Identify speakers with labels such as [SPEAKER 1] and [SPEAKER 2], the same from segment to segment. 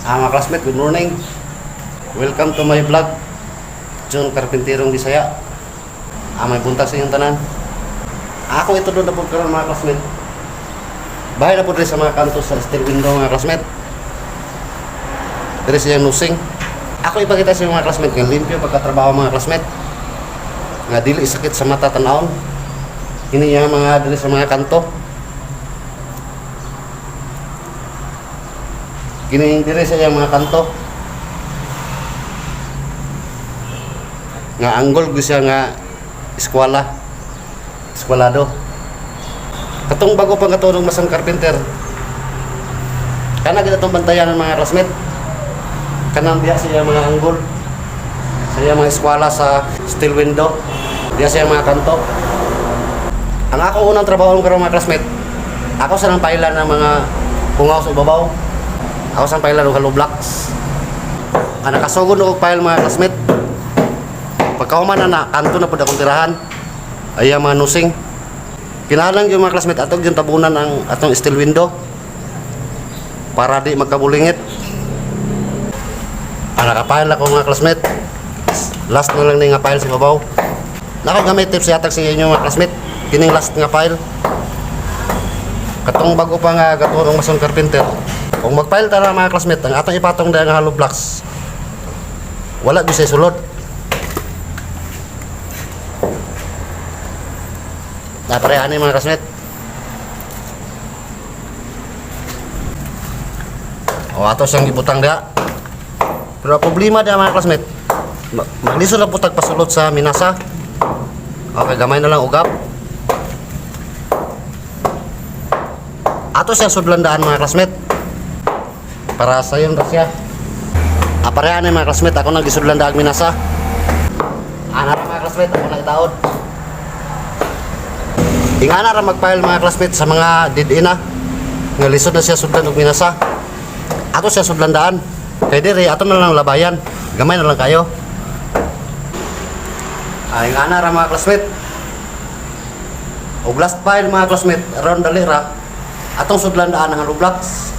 [SPEAKER 1] Mga classmate, good morning. Welcome to my vlog. John Carpinterong Bisaya. May buntag sa inyong tanan. Ako ito doon na po karon mga classmate. Bahay na po rin sa mga kanto sa steel window mga classmate. Dari siyang nusing. Ako ipakita sa mga classmate nga limpyo pagkatrabaho mga classmate. Nga dili sakit sa mata tanawon. Ini yung mga dari sa mga kanto. Kini diri sa iyang mga kanto. Nga anggol ko siya nga eskwalado. Katong bago pang katulong masang carpenter. Kana gid atong bantayan ng mga classmate. Kanang diya sa iyang mga anggol. Sa iyang mga eskwela sa steel window. Diya sa iyang mga kanto. Ang ako unang trabaho karon mga classmate. Ako sa nang pailan ng mga pungaw sa ibabaw. Ako sa pailan ng hollow blocks. Nakasugod og pile mga classmate. Pagkahuman na kanto na pud akong tirahan. Ay mga nusing. Kinahanglan yung mga classmate atog yung tabunan ang atong steel window para di magkabulingit. Nakapile ako mga classmate. Last na lang ni nga pile sa babaw. Nako gamit tips yatag sa inyo mga classmate. Kining last nga pile. Katong bago pa nga katulong mason carpenter. Kung mag-pile tara mga classmate, ang atong ipatong dahil ng hollow blocks. Wala bisay sulod. Naparehan mga classmate. O ato siyang ibutang dia. Pero problema dia mga classmate. Magliso na putag pasulod sa minasa. Okay, gamay na lang ugap. Ato siyang sudlandaan mga classmate. Para sa yun siya. Aparehan mga classmate, ako nagisudlandaan minasa. Ana mga classmate, ako nagitaod. Ingana ra mag-file mga classmate sa mga did-ina. Nga lisod na siya sudlan og minasa. Ato siya sudlandaan. Kay diri ato na lang labayan. Gamay na lang kayo. Ingana ra mga classmate. Og last file mga classmate, around dalira. Atong sudlandaan ang hollow blocks.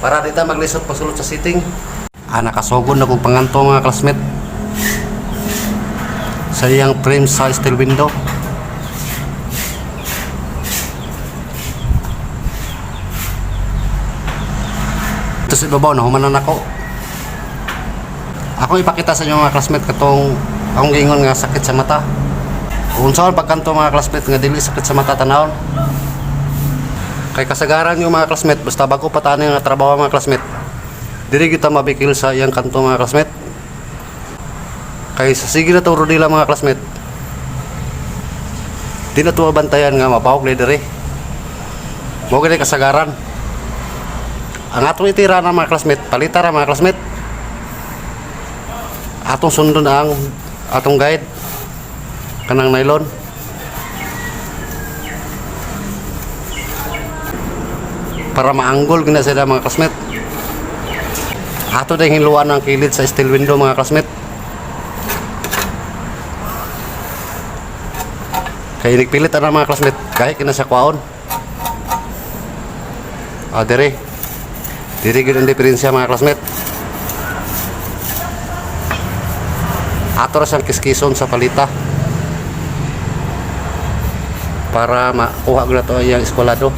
[SPEAKER 1] Para dita maglisod pasulod sa sitting. Nakasugod na kong panganto mga classmate. Sa iyang frame sa steel window. Ito sa ibabaw na humanan ako. Ako ipakita sa inyo mga classmate katong akong gingon nga sakit sa mata. Kung saan pagkanto mga classmate nga dili sakit sa mata tanawon. Kay kasagaran yung mga classmate basta bago pa tani nga trabaho mga classmate. Diri kita mabikil sa iyang kanto mga classmate. Kay sa sige na turo nila mga classmate. Di na tuwa bantayan nga mapawag diri. Mo gani kasagaran. Ang atong itira na mga classmate, palita ra mga classmate. Atong sundon ang atong guide kanang nylon. Para maanggol gina sila mga classmate. Ato ding hiluan ang kilid sa steel window mga classmate. Kaya nagpilit na mga classmate kahit kina sa kwaon. Diri gid ang diferensya mga classmate. Ato ra siyang kiskison sa palita. Para makuha gud to ang eskwalado.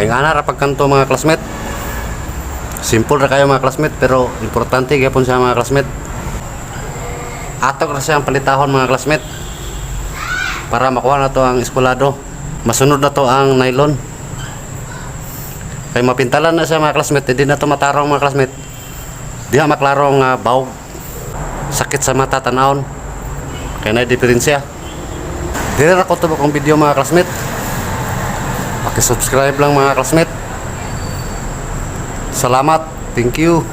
[SPEAKER 1] Paingana ra pagkanto mga classmate. Simple ra kayo mga classmate pero importante gyapon sa mga classmate. Atok ra siyang palitahon mga classmate. Para makuha na to ang eskwelado. Masunod na to ang nylon. Kay mapintalan na siya mga classmate, hindi na to matarong mga classmate. Diha maklarong bawg. Sakit sa mata tanawon. Kaya na diferensya. Dire ra ko tubok ang video mga classmate. Paki-subscribe lang mga classmate. Salamat. Thank you.